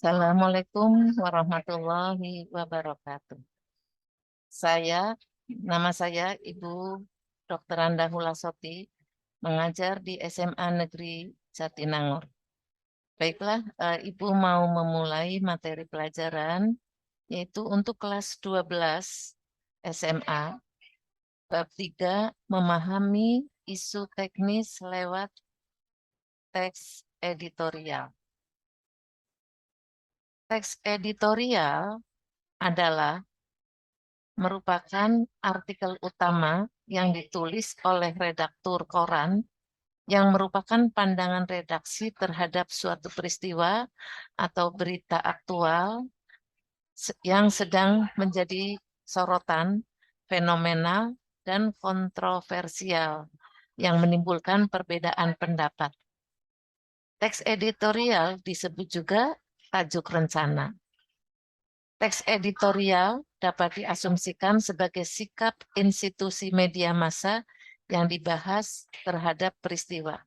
Assalamualaikum warahmatullahi wabarakatuh. Nama saya Ibu Dr. Anda Hulasoti, mengajar di SMA Negeri Jatinangor. Baiklah, Ibu mau memulai materi pelajaran, yaitu untuk kelas 12 SMA, bab 3, memahami isu teknis lewat teks editorial. Teks editorial adalah merupakan artikel utama yang ditulis oleh redaktur koran yang merupakan pandangan redaksi terhadap suatu peristiwa atau berita aktual yang sedang menjadi sorotan, fenomenal, dan kontroversial yang menimbulkan perbedaan pendapat. Teks editorial disebut juga tajuk rencana. Teks editorial dapat diasumsikan sebagai sikap institusi media massa yang dibahas terhadap peristiwa.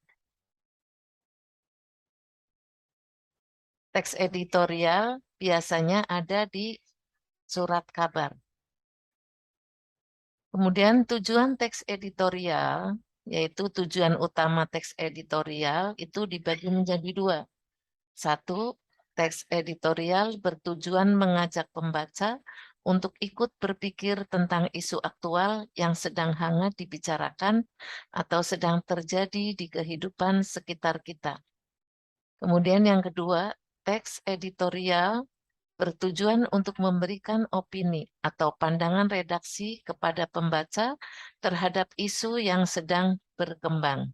Teks editorial biasanya ada di surat kabar. Kemudian tujuan teks editorial, yaitu tujuan utama teks editorial itu dibagi menjadi dua. Satu, teks editorial bertujuan mengajak pembaca untuk ikut berpikir tentang isu aktual yang sedang hangat dibicarakan atau sedang terjadi di kehidupan sekitar kita. Kemudian yang kedua, teks editorial bertujuan untuk memberikan opini atau pandangan redaksi kepada pembaca terhadap isu yang sedang berkembang.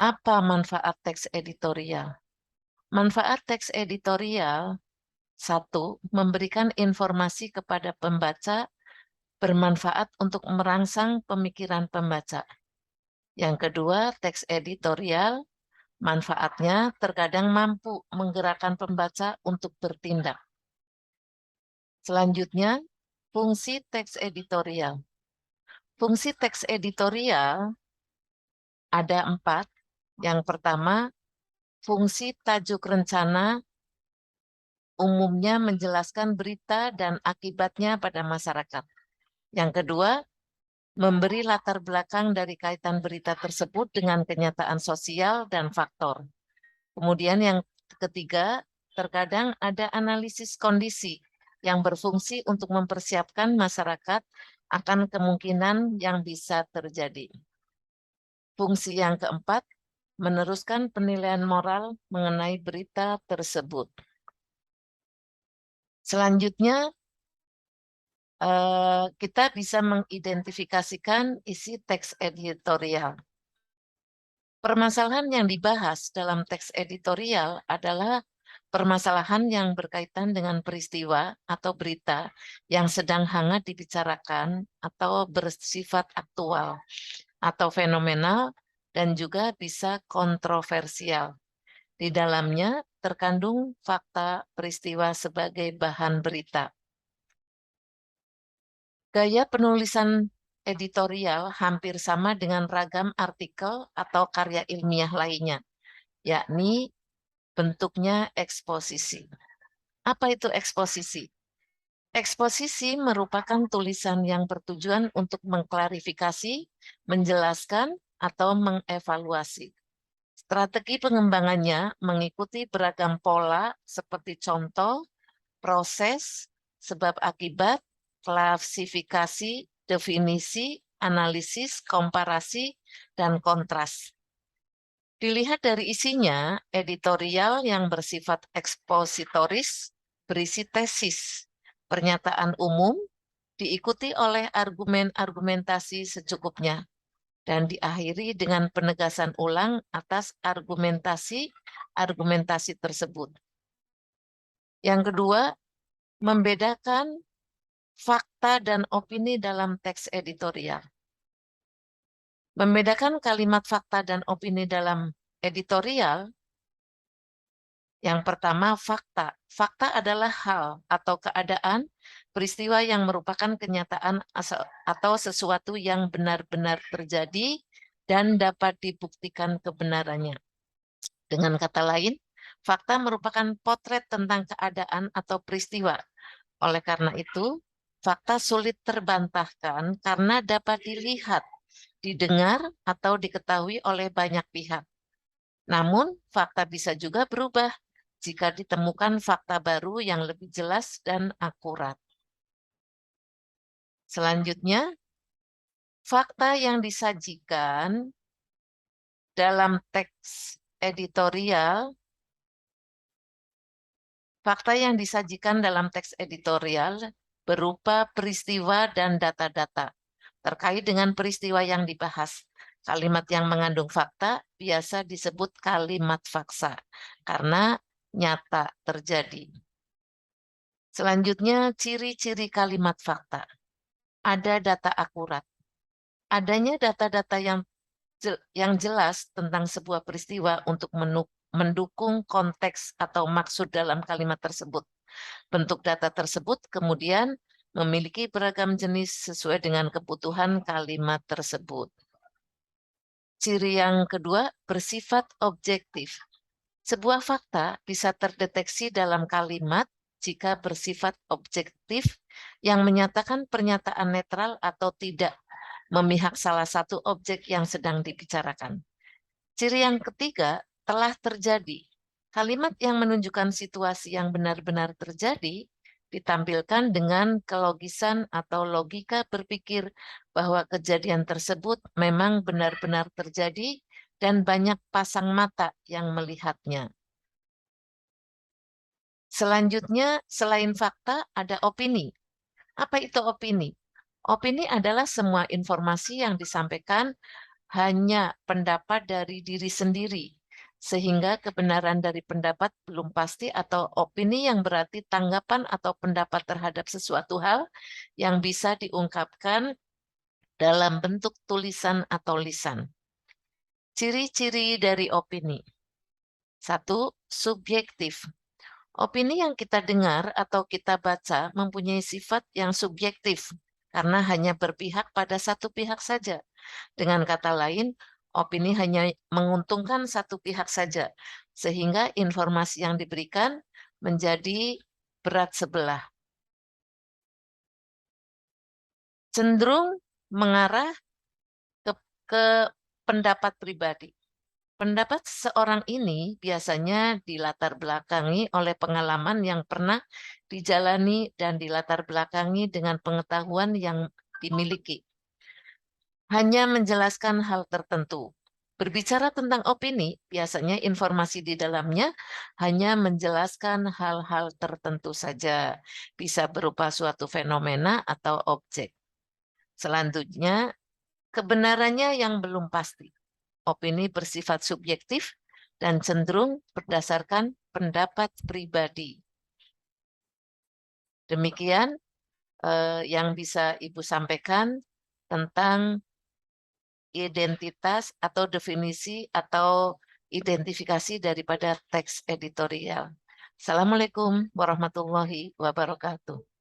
Apa manfaat teks editorial? Manfaat teks editorial, satu, memberikan informasi kepada pembaca bermanfaat untuk merangsang pemikiran pembaca. Yang kedua, teks editorial, manfaatnya terkadang mampu menggerakkan pembaca untuk bertindak. Selanjutnya, fungsi teks editorial. Fungsi teks editorial ada 4. Yang pertama, fungsi tajuk rencana umumnya menjelaskan berita dan akibatnya pada masyarakat. Yang kedua, memberi latar belakang dari kaitan berita tersebut dengan kenyataan sosial dan faktor. Kemudian yang ketiga, terkadang ada analisis kondisi yang berfungsi untuk mempersiapkan masyarakat akan kemungkinan yang bisa terjadi. Fungsi yang keempat, meneruskan penilaian moral mengenai berita tersebut. Selanjutnya, kita bisa mengidentifikasikan isi teks editorial. Permasalahan yang dibahas dalam teks editorial adalah permasalahan yang berkaitan dengan peristiwa atau berita yang sedang hangat dibicarakan atau bersifat aktual atau fenomenal dan juga bisa kontroversial. Di dalamnya terkandung fakta peristiwa sebagai bahan berita. Gaya penulisan editorial hampir sama dengan ragam artikel atau karya ilmiah lainnya, yakni bentuknya eksposisi. Apa itu eksposisi? Eksposisi merupakan tulisan yang bertujuan untuk mengklarifikasi, menjelaskan, atau mengevaluasi. Strategi pengembangannya mengikuti beragam pola seperti contoh, proses, sebab akibat, klasifikasi, definisi, analisis, komparasi, dan kontras. Dilihat dari isinya, editorial yang bersifat ekspositoris berisi tesis, pernyataan umum, diikuti oleh argumentasi secukupnya, dan diakhiri dengan penegasan ulang atas argumentasi tersebut. Yang kedua, membedakan fakta dan opini dalam teks editorial. Membedakan kalimat fakta dan opini dalam editorial, yang pertama fakta. Fakta adalah hal atau keadaan, peristiwa yang merupakan kenyataan atau sesuatu yang benar-benar terjadi dan dapat dibuktikan kebenarannya. Dengan kata lain, Fakta merupakan potret tentang keadaan atau peristiwa. Oleh karena itu, fakta sulit terbantahkan karena dapat dilihat, didengar, atau diketahui oleh banyak pihak. Namun, fakta bisa juga berubah jika ditemukan fakta baru yang lebih jelas dan akurat. Selanjutnya, fakta yang disajikan dalam teks editorial berupa peristiwa dan data-data terkait dengan peristiwa yang dibahas. Kalimat yang mengandung fakta biasa disebut kalimat faksa karena nyata terjadi. Selanjutnya, ciri-ciri kalimat fakta. Ada data akurat. Adanya data-data yang jelas tentang sebuah peristiwa untuk mendukung konteks atau maksud dalam kalimat tersebut. Bentuk data tersebut kemudian memiliki beragam jenis sesuai dengan kebutuhan kalimat tersebut. Ciri yang kedua, bersifat objektif. Sebuah fakta bisa terdeteksi dalam kalimat jika bersifat objektif yang menyatakan pernyataan netral atau tidak memihak salah satu objek yang sedang dibicarakan. Ciri yang ketiga, telah terjadi. Kalimat yang menunjukkan situasi yang benar-benar terjadi ditampilkan dengan kelogisan atau logika berpikir bahwa kejadian tersebut memang benar-benar terjadi dan banyak pasang mata yang melihatnya. Selanjutnya, selain fakta, ada opini. Apa itu opini? Opini adalah semua informasi yang disampaikan hanya pendapat dari diri sendiri, sehingga kebenaran dari pendapat belum pasti, atau opini yang berarti tanggapan atau pendapat terhadap sesuatu hal yang bisa diungkapkan dalam bentuk tulisan atau lisan. Ciri-ciri dari opini. 1. Subjektif. Opini yang kita dengar atau kita baca mempunyai sifat yang subjektif karena hanya berpihak pada satu pihak saja. Dengan kata lain, opini hanya menguntungkan satu pihak saja, sehingga informasi yang diberikan menjadi berat sebelah. Cenderung mengarah ke pendapat pribadi. Pendapat seseorang ini biasanya dilatar belakangi oleh pengalaman yang pernah dijalani dan dilatar belakangi dengan pengetahuan yang dimiliki. Hanya menjelaskan hal tertentu. Berbicara tentang opini, biasanya informasi di dalamnya hanya menjelaskan hal-hal tertentu saja, bisa berupa suatu fenomena atau objek. Selanjutnya, kebenarannya yang belum pasti. Opini bersifat subjektif dan cenderung berdasarkan pendapat pribadi. Demikian yang bisa Ibu sampaikan tentang identitas atau definisi atau identifikasi daripada teks editorial. Assalamualaikum warahmatullahi wabarakatuh.